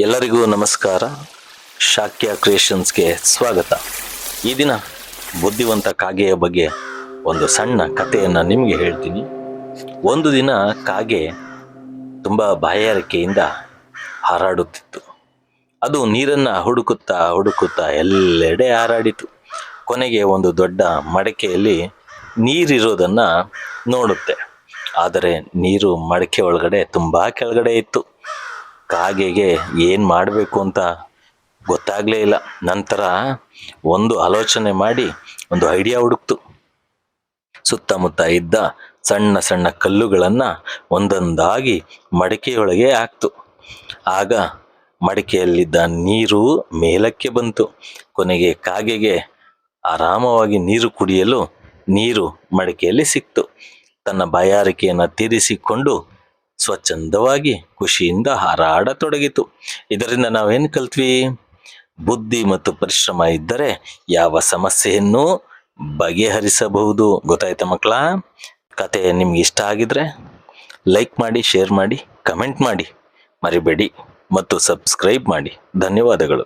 ಎಲ್ಲರಿಗೂ ನಮಸ್ಕಾರ. ಶಾಕ್ಯ ಕ್ರಿಯೇಷನ್ಸ್ಗೆ ಸ್ವಾಗತ. ಈ ದಿನ ಬುದ್ಧಿವಂತ ಕಾಗೆಯ ಬಗ್ಗೆ ಒಂದು ಸಣ್ಣ ಕಥೆಯನ್ನು ನಿಮಗೆ ಹೇಳ್ತೀನಿ. ಒಂದು ದಿನ ಕಾಗೆ ತುಂಬ ಬಾಯಾರಿಕೆಯಿಂದ ಹಾರಾಡುತ್ತಿತ್ತು. ಅದು ನೀರನ್ನು ಹುಡುಕುತ್ತಾ ಎಲ್ಲೆಡೆ ಹಾರಾಡಿತು. ಕೊನೆಗೆ ಒಂದು ದೊಡ್ಡ ಮಡಕೆಯಲ್ಲಿ ನೀರಿರೋದನ್ನು ನೋಡುತ್ತೆ. ಆದರೆ ನೀರು ಮಡಕೆ ಒಳಗಡೆ ತುಂಬ ಕೆಳಗಡೆ ಇತ್ತು. ಕಾಗೆಗೆ ಏನು ಮಾಡಬೇಕು ಅಂತ ಗೊತ್ತಾಗಲೇ ಇಲ್ಲ. ನಂತರ ಒಂದು ಆಲೋಚನೆ ಮಾಡಿ ಒಂದು ಐಡಿಯಾ ಹುಡುಕ್ತು. ಸುತ್ತಮುತ್ತ ಇದ್ದ ಸಣ್ಣ ಸಣ್ಣ ಕಲ್ಲುಗಳನ್ನು ಒಂದೊಂದಾಗಿ ಮಡಿಕೆಯೊಳಗೆ ಹಾಕ್ತು. ಆಗ ಮಡಿಕೆಯಲ್ಲಿದ್ದ ನೀರು ಮೇಲಕ್ಕೆ ಬಂತು. ಕೊನೆಗೆ ಕಾಗೆಗೆ ಆರಾಮವಾಗಿ ನೀರು ಕುಡಿಯಲು ನೀರು ಮಡಿಕೆಯಲ್ಲಿ ಸಿಕ್ತು. ತನ್ನ ಬಾಯಾರಿಕೆಯನ್ನು ತೀರಿಸಿಕೊಂಡು ಸ್ವಚ್ಛಂದವಾಗಿ ಖುಷಿಯಿಂದ ಹಾರಾಡತೊಡಗಿತು. ಇದರಿಂದ ನಾವೇನು ಕಲ್ತ್ವಿ? ಬುದ್ಧಿ ಮತ್ತು ಪರಿಶ್ರಮ ಇದ್ದರೆ ಯಾವ ಸಮಸ್ಯೆಯನ್ನು ಬಗೆಹರಿಸಬಹುದು. ಗೊತ್ತಾಯ್ತಾ ಮಕ್ಕಳ? ಕತೆ ನಿಮ್ಗೆ ಇಷ್ಟ ಆಗಿದ್ರೆ ಲೈಕ್ ಮಾಡಿ, ಶೇರ್ ಮಾಡಿ, ಕಮೆಂಟ್ ಮಾಡಿ ಮರಿಬೇಡಿ ಮತ್ತು ಸಬ್ಸ್ಕ್ರೈಬ್ ಮಾಡಿ. ಧನ್ಯವಾದಗಳು.